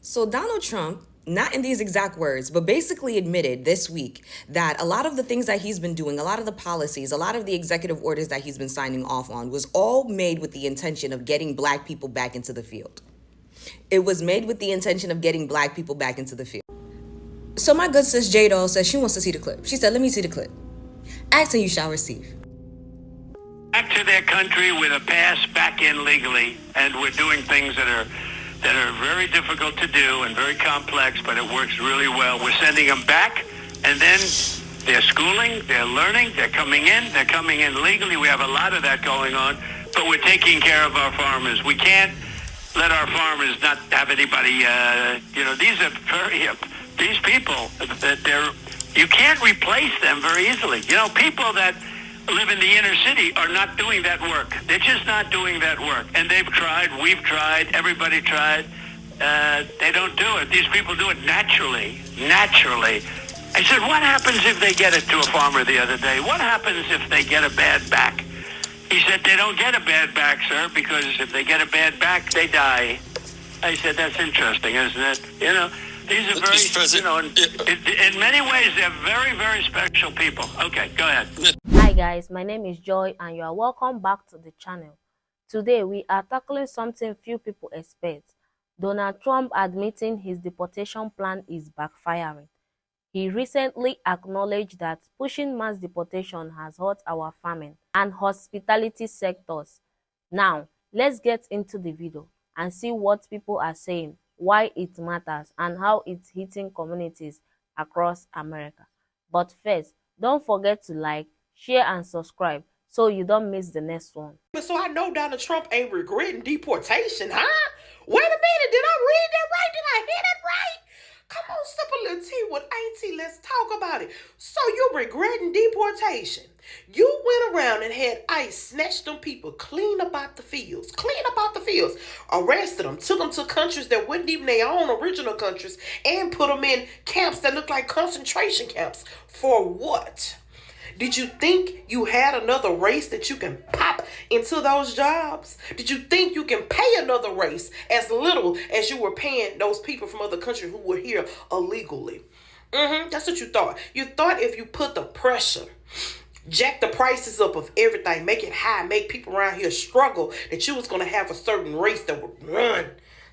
So Donald Trump, not in these exact words, but basically admitted this week that a lot of the things that he's been doing, a lot of the policies, a lot of the executive orders that he's been signing off on was all made with the intention of getting black people back into the field. It was made with the intention of getting black people back into the field. So my good sis J Doll says she wants to see the clip. She said, let me see the clip. Ask and you shall receive. Back to their country with a pass back in legally, and we're doing things that are very difficult to do and very complex, but it works really well. We're sending them back, and then they're schooling, they're learning, they're coming in legally. We have a lot of that going on, but we're taking care of our farmers. We can't let our farmers not have anybody, these are these people, you can't replace them very easily. People that live in the inner city are not doing that work. They're just not doing that work. And they've tried, we've tried, everybody tried. They don't do it. These people do it naturally. I said, what happens if they get it to a farmer the other day? What happens if they get a bad back? He said, they don't get a bad back, sir, because if they get a bad back, they die. I said, that's interesting, isn't it? These are very, in many ways, they're very, very special people. Okay, go ahead. Hi guys, my name is Joy and you are welcome back to the channel. Today we are tackling something few people expect. Donald Trump admitting his deportation plan is backfiring. He recently acknowledged that pushing mass deportation has hurt our farming and hospitality sectors. Now, let's get into the video and see what people are saying, why it matters, and how it's hitting communities across America. But first, don't forget to like, share, and subscribe so you don't miss the next one. So I know Donald Trump ain't regretting deportation, huh? Wait a minute, did I read that right? Did I hear that right? Come on, sip a little tea with Auntie. Let's talk about it. So you regretting deportation. You went around and had ICE snatch them people clean about the fields. Arrested them, took them to countries that weren't even their own original countries, and put them in camps that look like concentration camps. For what? Did you think you had another race that you can pop into those jobs? Did you think you can pay another race as little as you were paying those people from other countries who were here illegally? That's what you thought. You thought if you put the pressure, jack the prices up of everything, make it high, make people around here struggle, that you was going to have a certain race that would run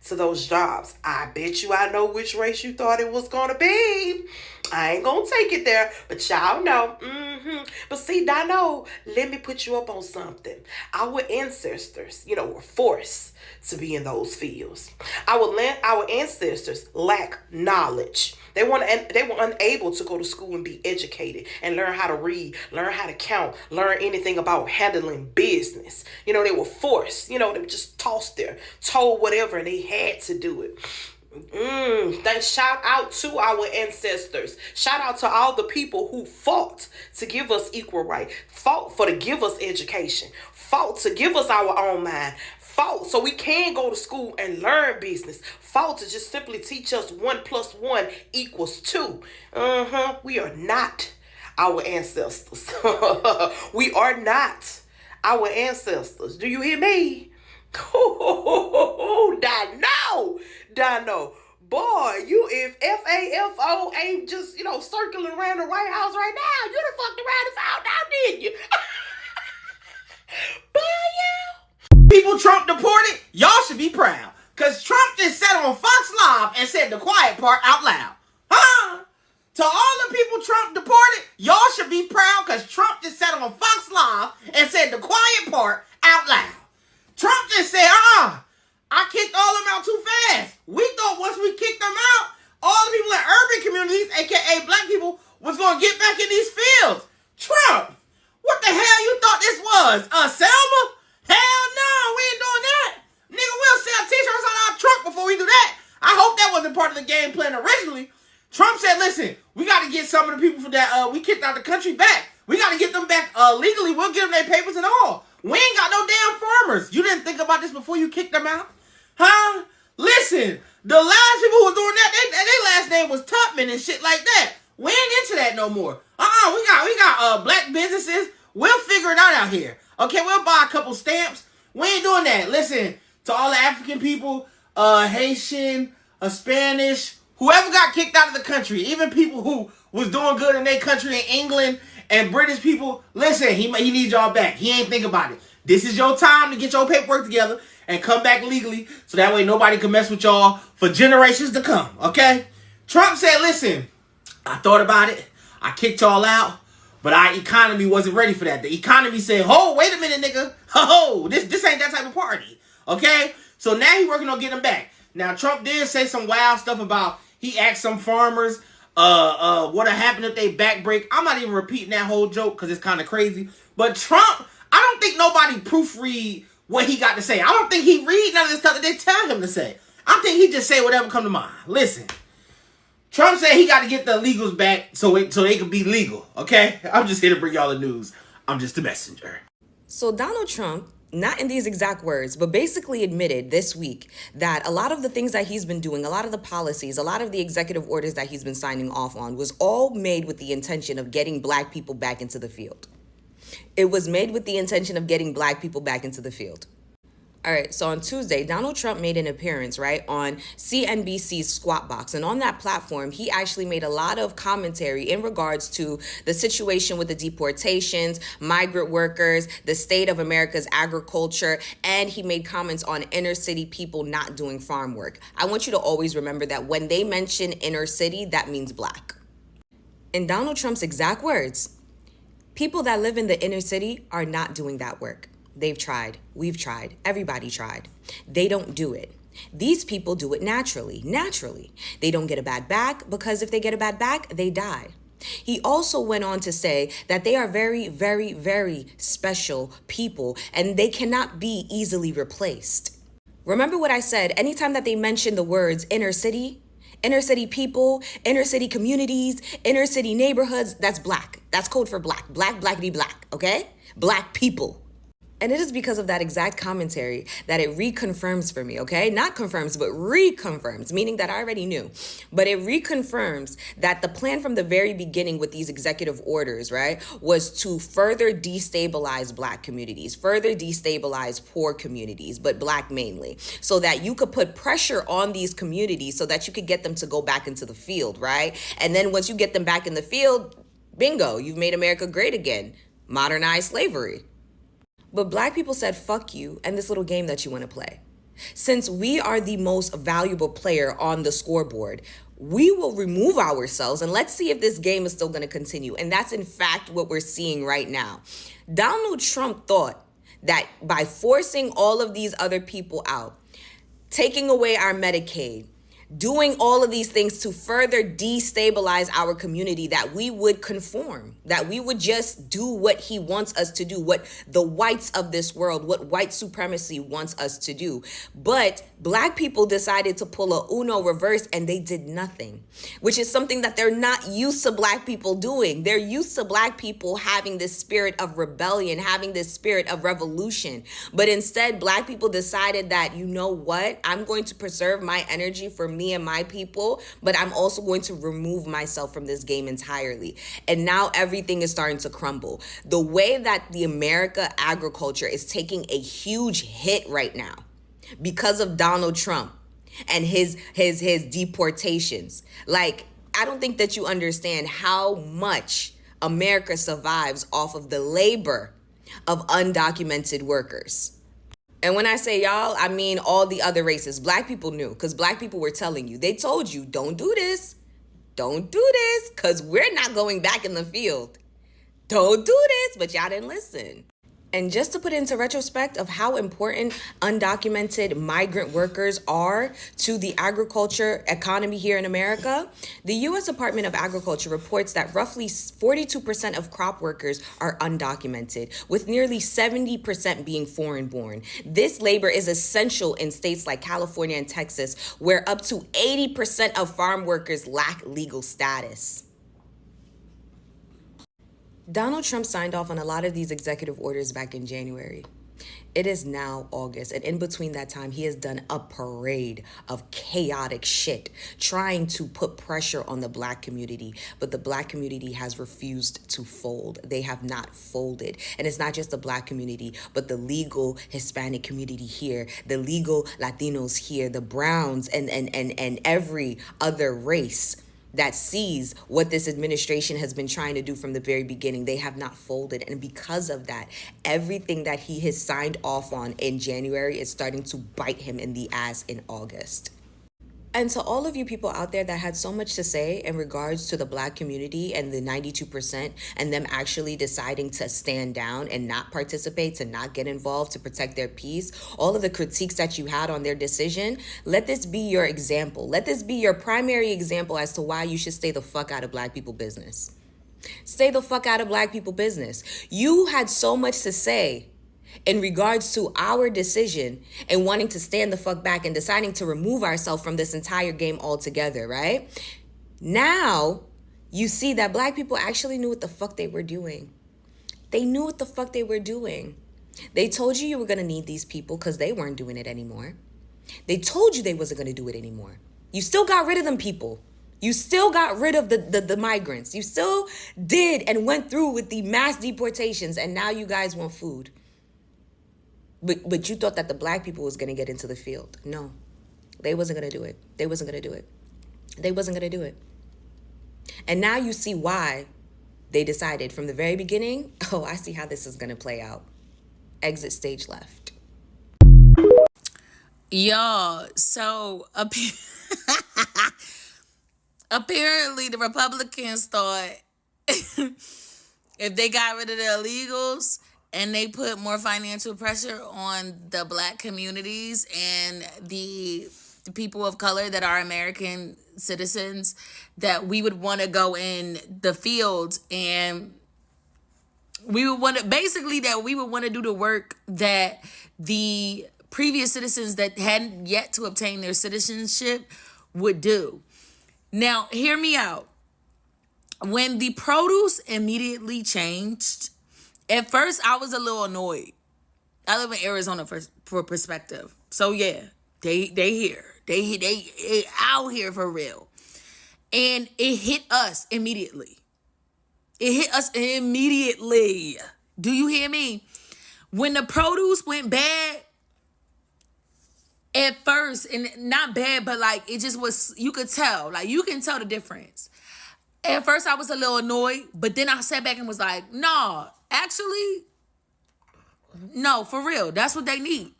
to those jobs. I bet you I know which race you thought it was going to be. I ain't going to take it there, but y'all know. But see, Dino, let me put you up on something. Our ancestors, were forced to be in those fields. Our ancestors lack knowledge. They were unable to go to school and be educated and learn how to read, learn how to count, learn anything about handling business. They were forced. They were just tossed there, told whatever, and they had to do it. Shout out to our ancestors. Shout out to all the people who fought to give us equal right, fought to give us education, fought to give us our own mind, fought so we can go to school and learn business, fought to just simply teach us 1 + 1 = 2. We are not our ancestors. We are not our ancestors. Do you hear me? Dino. Boy, if FAFO ain't just, circling around the White House right now, you done fucked around and found out, didn't you? Boy, yeah. People Trump deported, y'all should be proud. Because Trump just sat on Fox Live and said the quiet part out loud. Huh? To all the people Trump deported, y'all should be proud because Trump just sat on Fox Live and said the quiet part out loud. Trump just said, I kicked all of them out too fast. We thought once we kicked them out, all the people in urban communities, aka black people, was going to get back in these fields. Trump, what the hell you thought this was? Selma? Hell no, we ain't doing that. Nigga, we'll sell t-shirts on our truck before we do that. I hope that wasn't part of the game plan originally. Trump said, listen, we got to get some of the people from that we kicked out the country back. We got to get them back legally. We'll give them their papers and all. We ain't got no damn farmers. You didn't think about this before you kicked them out? Huh? Listen, the last people who were doing that, their last name was Tubman and shit like that. We ain't into that no more. We got black businesses. We'll figure it out here. Okay, we'll buy a couple stamps. We ain't doing that. Listen, to all the African people, Haitian, Spanish, whoever got kicked out of the country, even people who was doing good in their country in England and British people, listen, he needs y'all back. He ain't think about it. This is your time to get your paperwork together and come back legally so that way nobody can mess with y'all for generations to come, okay? Trump said, listen, I thought about it. I kicked y'all out, but our economy wasn't ready for that. The economy said, oh, wait a minute, nigga. Oh, this ain't that type of party, okay? So now he's working on getting them back. Now, Trump did say some wild stuff about, he asked some farmers what happened if they back break. I'm not even repeating that whole joke because it's kind of crazy. But Trump, I don't think nobody proofread what he got to say. I don't think he read none of the stuff that they tell him to say. I think he just say whatever come to mind. Listen, Trump said he got to get the illegals back so they can be legal, okay? I'm just here to bring y'all the news. I'm just the messenger. So Donald Trump, not in these exact words, but basically admitted this week that a lot of the things that he's been doing, a lot of the policies, a lot of the executive orders that he's been signing off on was all made with the intention of getting black people back into the field. It was made with the intention of getting black people back into the field. All right, so on Tuesday, Donald Trump made an appearance, right, on CNBC's Squawk Box. And on that platform, he actually made a lot of commentary in regards to the situation with the deportations, migrant workers, the state of America's agriculture, and he made comments on inner city people not doing farm work. I want you to always remember that when they mention inner city, that means black. In Donald Trump's exact words, people that live in the inner city are not doing that work. They've tried. We've tried. Everybody tried. They don't do it. These people do it naturally. They don't get a bad back because if they get a bad back, they die. He also went on to say that they are very, very, very special people and they cannot be easily replaced. Remember what I said, anytime that they mention the words inner city people, inner city communities, inner city neighborhoods, that's black. That's code for black. Black, blackity black, okay? Black people. And it is because of that exact commentary that it reconfirms for me, okay? Not confirms, but reconfirms, meaning that I already knew. But it reconfirms that the plan from the very beginning with these executive orders, right, was to further destabilize black communities, further destabilize poor communities, but black mainly, so that you could put pressure on these communities so that you could get them to go back into the field, right? And then once you get them back in the field, bingo, you've made America great again. Modernize slavery. But black people said, fuck you and this little game that you want to play. Since we are the most valuable player on the scoreboard, we will remove ourselves and let's see if this game is still going to continue. And that's in fact what we're seeing right now. Donald Trump thought that by forcing all of these other people out, taking away our Medicaid, doing all of these things to further destabilize our community, that we would conform, that we would just do what he wants us to do, what the whites of this world, what white supremacy wants us to do. But black people decided to pull a Uno reverse and they did nothing, which is something that they're not used to black people doing. They're used to black people having this spirit of rebellion, having this spirit of revolution. But instead, black people decided that, you know what, I'm going to preserve my energy for me and my people, but I'm also going to remove myself from this game entirely. And now everything is starting to crumble. The way that the America agriculture is taking a huge hit right now because of Donald Trump and his deportations. Like, I don't think that you understand how much America survives off of the labor of undocumented workers. And when I say y'all, I mean all the other races. Black people knew because black people were telling you. They told you, don't do this. Don't do this because we're not going back in the field. Don't do this, but y'all didn't listen. And just to put into retrospect of how important undocumented migrant workers are to the agriculture economy here in America, the U.S. Department of Agriculture reports that roughly 42% of crop workers are undocumented, with nearly 70% being foreign-born. This labor is essential in states like California and Texas, where up to 80% of farm workers lack legal status. Donald Trump signed off on a lot of these executive orders back in January. It is now August, and in between that time, he has done a parade of chaotic shit, trying to put pressure on the black community, but the black community has refused to fold. They have not folded. And it's not just the black community, but the legal Hispanic community here, the legal Latinos here, the Browns, and every other race that sees what this administration has been trying to do from the very beginning. They have not folded. And because of that, everything that he has signed off on in January is starting to bite him in the ass in August. And to all of you people out there that had so much to say in regards to the black community and the 92% and them actually deciding to stand down and not participate, to not get involved, to protect their peace, all of the critiques that you had on their decision, let this be your example. Let this be your primary example as to why you should stay the fuck out of black people business. Stay the fuck out of black people business. You had so much to say in regards to our decision and wanting to stand the fuck back and deciding to remove ourselves from this entire game altogether, right? Now, you see that black people actually knew what the fuck they were doing. They knew what the fuck they were doing. They told you were going to need these people because they weren't doing it anymore. They told you they wasn't going to do it anymore. You still got rid of them people. You still got rid of the migrants. You still did and went through with the mass deportations, and now you guys want food. But you thought that the black people was going to get into the field. No, they wasn't going to do it. They wasn't going to do it. They wasn't going to do it. And now you see why they decided from the very beginning, oh, I see how this is going to play out. Exit stage left. Y'all, so apparently the Republicans thought if they got rid of the illegals and they put more financial pressure on the black communities and the people of color that are American citizens, that we would want to go in the fields and we would want to do the work that the previous citizens that hadn't yet to obtain their citizenship would do. Now, hear me out. When the produce immediately changed, at first I was a little annoyed. I live in Arizona for perspective. So yeah, they here. They out here for real. And it hit us immediately. It hit us immediately. Do you hear me? When the produce went bad, at first, and not bad, but like it just was, you could tell. Like you can tell the difference. At first I was a little annoyed, but then I sat back and was like, no, actually, no, for real. That's what they need.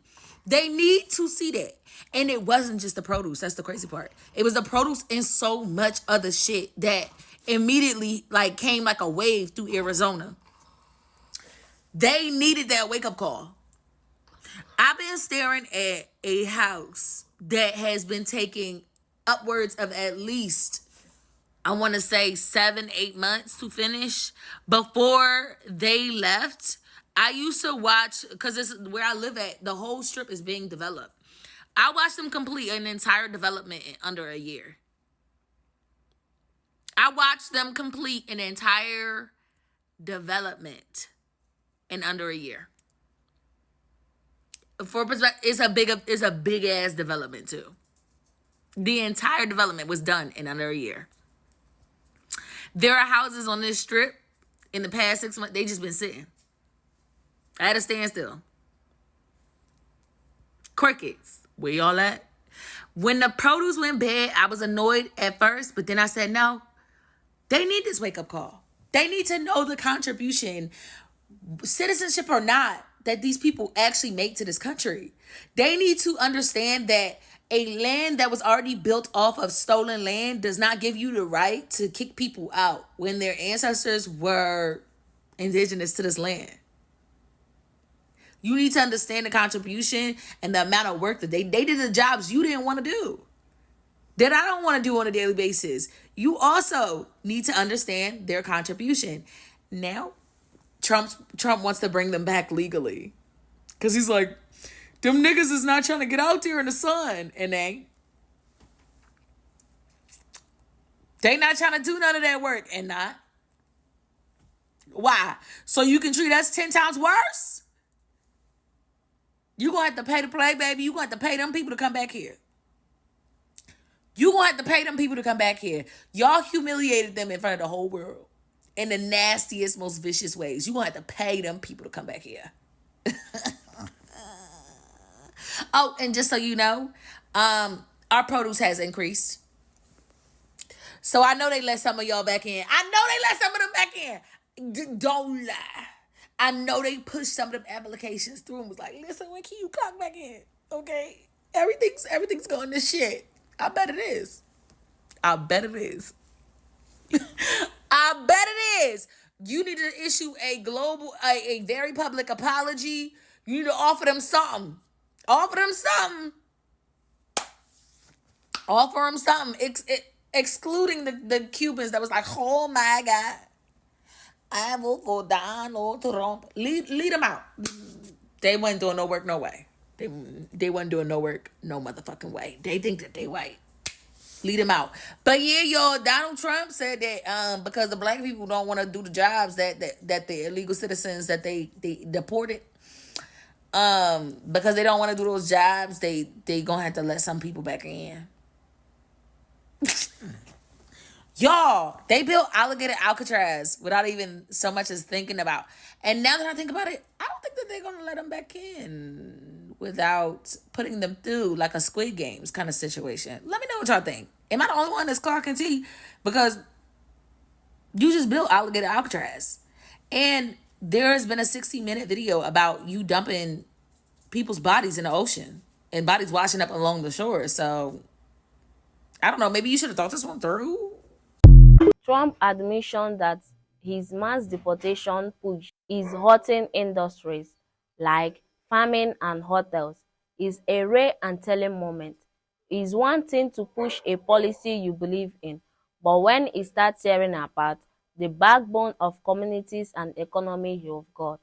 They need to see that. And it wasn't just the produce. That's the crazy part. It was the produce and so much other shit that immediately like came like a wave through Arizona. They needed that wake-up call. I've been staring at a house that has been taking upwards of at least, I want to say 7-8 months to finish. Before they left, I used to watch, because this is where I live at, the whole strip is being developed. I watched them complete an entire development in under a year. I watched them complete an entire development in under a year. For perspective, it's a big ass development too. The entire development was done in under a year. There are houses on this strip in the past 6 months, they just been sitting. I had to stand still. Crickets, where y'all at? When the produce went bad, I was annoyed at first, but then I said, no, they need this wake-up call. They need to know the contribution, citizenship or not, that these people actually make to this country. They need to understand that a land that was already built off of stolen land does not give you the right to kick people out when their ancestors were indigenous to this land. You need to understand the contribution and the amount of work that they did, the jobs you didn't want to do, that I don't want to do on a daily basis. You also need to understand their contribution. Now, Trump wants to bring them back legally. Because he's like, them niggas is not trying to get out there in the sun. And they not trying to do none of that work. And not. Why? So you can treat us 10 times worse? You gonna have to pay to play, baby. You gonna have to pay them people to come back here. You gonna have to pay them people to come back here. Y'all humiliated them in front of the whole world in the nastiest, most vicious ways. You gonna have to pay them people to come back here. Oh, and just so you know, our produce has increased. So I know they let some of y'all back in. I know they let some of them back in. Don't lie. I know they pushed some of them applications through and was like, listen, when can you clock back in? Okay? Everything's going to shit. I bet it is. I bet it is. I bet it is. You need to issue a very public apology. You need to offer them something. Offer them something. Offer them something. Excluding the Cubans that was like, oh my God, I vote for Donald Trump. Lead them out. They wasn't doing no work, no way. They wasn't doing no work, no motherfucking way. They think that they white. Lead them out. But yeah, y'all, Donald Trump said that because the black people don't want to do the jobs that the illegal citizens that they deported, because they don't want to do those jobs, they gonna have to let some people back in. Y'all, they built Alligator Alcatraz without even so much as thinking about. And now that I think about it, I don't think that they're going to let them back in without putting them through like a Squid Games kind of situation. Let me know what y'all think. Am I the only one that's clocking tea? Because you just built Alligator Alcatraz. And there has been a 60-minute video about you dumping people's bodies in the ocean and bodies washing up along the shore. So, I don't know. Maybe you should have thought this one through. Trump admission that his mass deportation push is hurting industries like farming and hotels is a rare and telling moment. It's one thing to push a policy you believe in, but when it starts tearing apart the backbone of communities and economy you've got,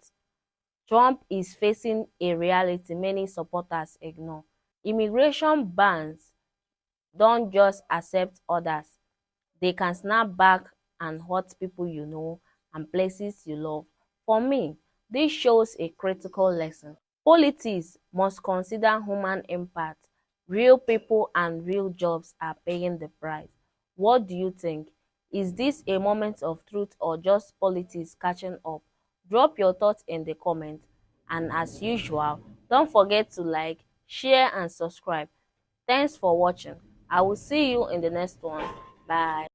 Trump is facing a reality many supporters ignore. Immigration bans don't just accept others. They can snap back and hurt people you know and places you love. For me, this shows a critical lesson. Politics must consider human impact. Real people and real jobs are paying the price. What do you think? Is this a moment of truth or just politics catching up? Drop your thoughts in the comments. And as usual, don't forget to like, share and subscribe. Thanks for watching. I will see you in the next one. Bye.